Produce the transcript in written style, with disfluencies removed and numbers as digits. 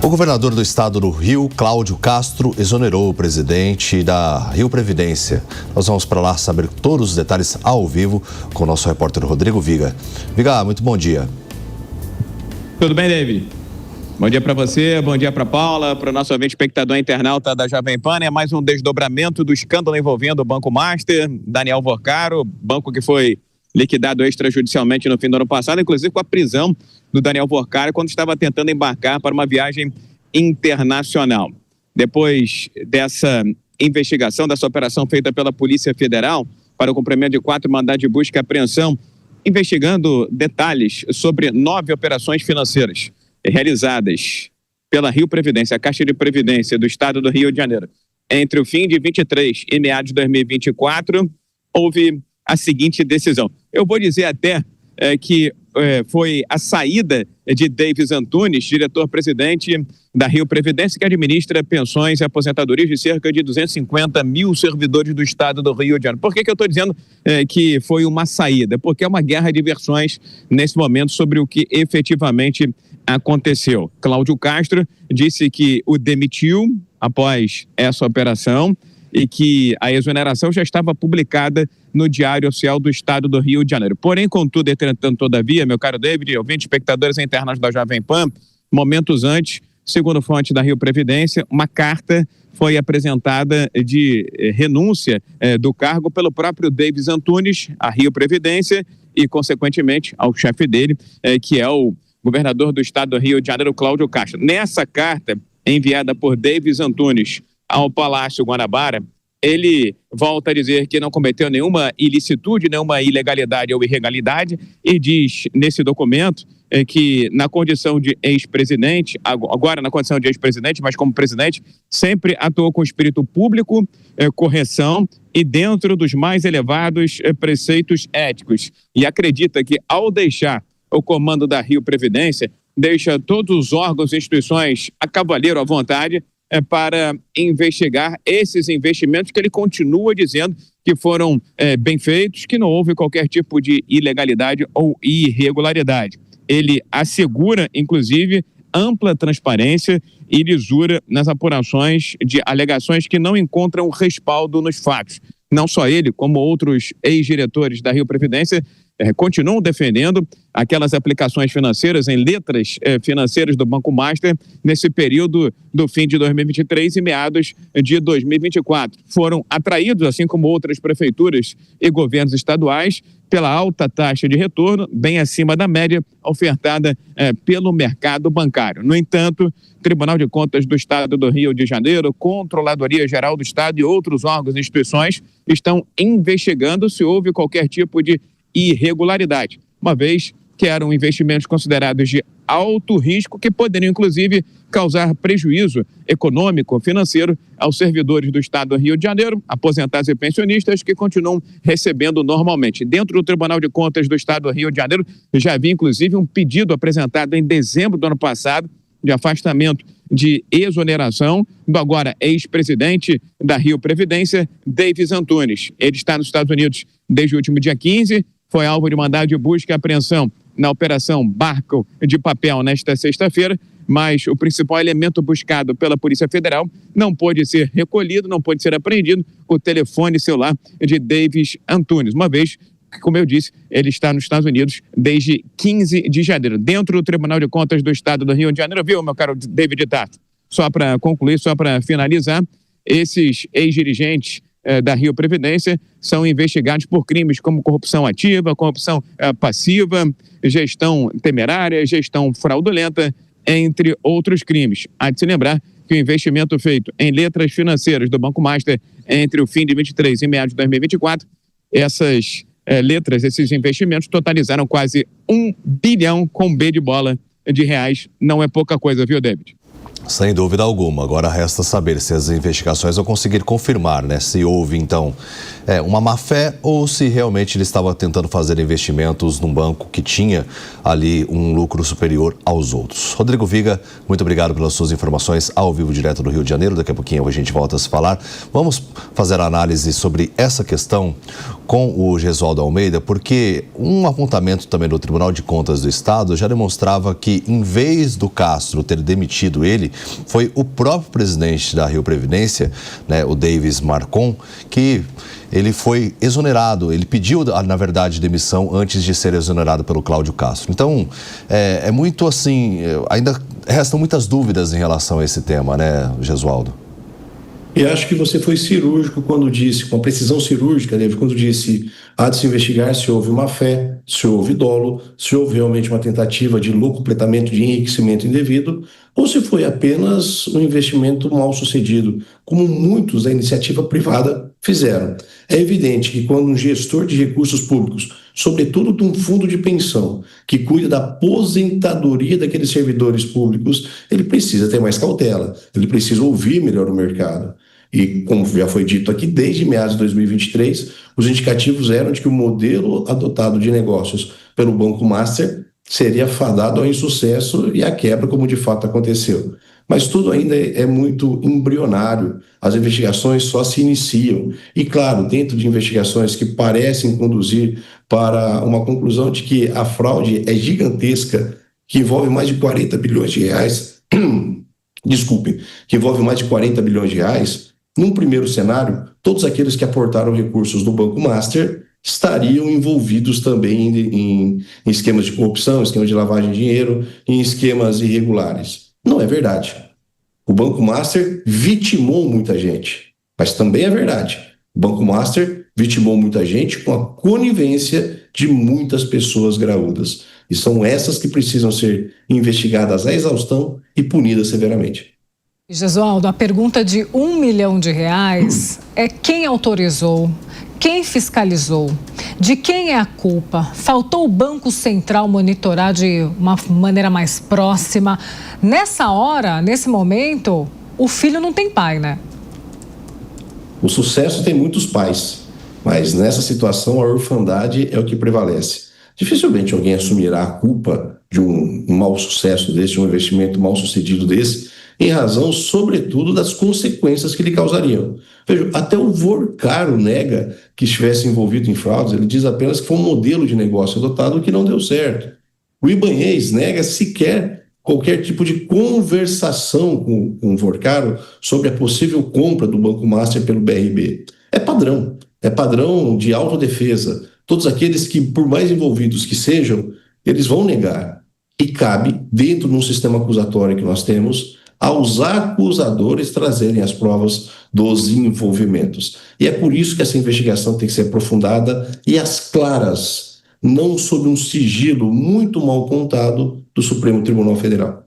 O governador do estado do Rio, Cláudio Castro, exonerou o presidente da Rio Previdência. Nós vamos para lá saber todos os detalhes ao vivo com o nosso repórter Rodrigo Viga. Viga, muito bom dia. Tudo bem, David? Bom dia para você, bom dia para Paula, para o nosso ouvinte espectador internauta da Jovem Pan. É mais um desdobramento do escândalo envolvendo o Banco Master, Daniel Vorcaro, banco que foi liquidado extrajudicialmente no fim do ano passado, inclusive com a prisão do Daniel Vorcaro quando estava tentando embarcar para uma viagem internacional. Depois dessa investigação, dessa operação feita pela Polícia Federal para o cumprimento de 4 mandados de busca e apreensão, investigando detalhes sobre 9 operações financeiras realizadas pela Rio Previdência, a Caixa de Previdência do Estado do Rio de Janeiro. Entre o fim de 23 e meados de 2024, houve a seguinte decisão. Eu vou dizer até que foi a saída de Davis Antunes, diretor-presidente da Rio Previdência, que administra pensões e aposentadorias de cerca de 250 mil servidores do estado do Rio de Janeiro. Por que eu estou dizendo que foi uma saída? Porque é uma guerra de versões nesse momento sobre o que efetivamente aconteceu. Cláudio Castro disse que o demitiu após essa operação e que a exoneração já estava publicada no Diário Oficial do Estado do Rio de Janeiro. Porém, contudo, entretanto, todavia, meu caro David, ouvinte, espectadores internos da Jovem Pan, momentos antes, segundo fonte da Rio Previdência, uma carta foi apresentada de renúncia do cargo pelo próprio Davis Antunes, à Rio Previdência, e, consequentemente, ao chefe dele, que é o governador do Estado do Rio de Janeiro, Cláudio Castro. Nessa carta, enviada por Davis Antunes ao Palácio Guanabara, ele volta a dizer que não cometeu nenhuma ilicitude, nenhuma ilegalidade ou irregalidade, e diz nesse documento que na condição de ex-presidente, agora na condição de ex-presidente, mas como presidente, sempre atuou com espírito público, correção e dentro dos mais elevados preceitos éticos. E acredita que ao deixar o comando da Rio Previdência, deixa todos os órgãos e instituições a cavaleiro à vontade para investigar esses investimentos que ele continua dizendo que foram bem feitos, que não houve qualquer tipo de ilegalidade ou irregularidade. Ele assegura, inclusive, ampla transparência e lisura nas apurações de alegações que não encontram respaldo nos fatos. Não só ele, como outros ex-diretores da Rio Previdência continuam defendendo aquelas aplicações financeiras em letras financeiras do Banco Master nesse período do fim de 2023 e meados de 2024. Foram atraídos, assim como outras prefeituras e governos estaduais, pela alta taxa de retorno, bem acima da média ofertada pelo mercado bancário. No entanto, Tribunal de Contas do Estado do Rio de Janeiro, Controladoria Geral do Estado e outros órgãos e instituições estão investigando se houve qualquer tipo de irregularidade, uma vez que eram investimentos considerados de alto risco que poderiam, inclusive, causar prejuízo econômico, financeiro aos servidores do Estado do Rio de Janeiro, aposentados e pensionistas que continuam recebendo normalmente. Dentro do Tribunal de Contas do Estado do Rio de Janeiro, já havia, inclusive, um pedido apresentado em dezembro do ano passado de afastamento de exoneração do agora ex-presidente da Rio Previdência, Davis Antunes. Ele está nos Estados Unidos desde o último dia 15, foi alvo de mandado de busca e apreensão na Operação Barco de Papel nesta sexta-feira, mas o principal elemento buscado pela Polícia Federal não pôde ser recolhido, não pôde ser apreendido, o telefone celular de Davis Antunes, uma vez que, como eu disse, ele está nos Estados Unidos desde 15 de janeiro, dentro do Tribunal de Contas do Estado do Rio de Janeiro. Viu, meu caro David Tato? Só para concluir, só para finalizar, esses ex-dirigentes da Rio Previdência são investigados por crimes como corrupção ativa, corrupção passiva, gestão temerária, gestão fraudulenta, entre outros crimes. Há de se lembrar que o investimento feito em letras financeiras do Banco Master entre o fim de 23 e meados de 2024, essas letras, esses investimentos totalizaram quase 1 bilhão com B de bola de reais. Não é pouca coisa, viu, David? Sem dúvida alguma. Agora resta saber se as investigações vão conseguir confirmar, né? Se houve, então, uma má-fé ou se realmente ele estava tentando fazer investimentos num banco que tinha ali um lucro superior aos outros. Rodrigo Viga, muito obrigado pelas suas informações ao vivo direto do Rio de Janeiro. Daqui a pouquinho a gente volta a se falar. Vamos fazer a análise sobre essa questão com o Gesualdo Almeida, porque um apontamento também do Tribunal de Contas do Estado já demonstrava que, em vez do Castro ter demitido ele, foi o próprio presidente da Rio Previdência, né, o Davis Marcon, que ele foi exonerado. Ele pediu, na verdade, demissão antes de ser exonerado pelo Cláudio Castro. Então, é muito assim, ainda restam muitas dúvidas em relação a esse tema, né, Gesualdo? E acho que você foi cirúrgico quando disse, com precisão cirúrgica, David, quando disse há de se investigar se houve má-fé, se houve dolo, se houve realmente uma tentativa de locupletamento, de enriquecimento indevido, ou se foi apenas um investimento mal sucedido, como muitos da iniciativa privada fizeram. É evidente que quando um gestor de recursos públicos, sobretudo de um fundo de pensão, que cuida da aposentadoria daqueles servidores públicos, ele precisa ter mais cautela, ele precisa ouvir melhor o mercado. E, como já foi dito aqui, desde meados de 2023, os indicativos eram de que o modelo adotado de negócios pelo Banco Master seria fadado ao insucesso e à quebra, como de fato aconteceu. Mas tudo ainda é muito embrionário, as investigações só se iniciam. E, claro, dentro de investigações que parecem conduzir para uma conclusão de que a fraude é gigantesca, que envolve mais de 40 bilhões de reais, desculpe, que envolve mais de 40 bilhões de reais, num primeiro cenário, todos aqueles que aportaram recursos do Banco Master estariam envolvidos também em esquemas de corrupção, esquemas de lavagem de dinheiro, em esquemas irregulares. Não é verdade. O Banco Master vitimou muita gente, mas também é verdade. O Banco Master vitimou muita gente com a conivência de muitas pessoas graúdas. E são essas que precisam ser investigadas à exaustão e punidas severamente. Gesualdo, a pergunta de R$1 milhão é quem autorizou, quem fiscalizou, de quem é a culpa? Faltou o Banco Central monitorar de uma maneira mais próxima? Nessa hora, nesse momento, o filho não tem pai, né? O sucesso tem muitos pais, mas nessa situação a orfandade é o que prevalece. Dificilmente alguém assumirá a culpa de um mau sucesso desse, de um investimento mal sucedido desse, em razão, sobretudo, das consequências que lhe causariam. Veja, até o Vorcaro nega que estivesse envolvido em fraudes, ele diz apenas que foi um modelo de negócio adotado que não deu certo. O Ibanez nega sequer qualquer tipo de conversação com o Vorcaro sobre a possível compra do Banco Master pelo BRB. É padrão de autodefesa. Todos aqueles que, por mais envolvidos que sejam, eles vão negar. E cabe, dentro de um sistema acusatório que nós temos, aos acusadores trazerem as provas dos envolvimentos. E é por isso que essa investigação tem que ser aprofundada e às claras, não sob um sigilo muito mal contado do Supremo Tribunal Federal.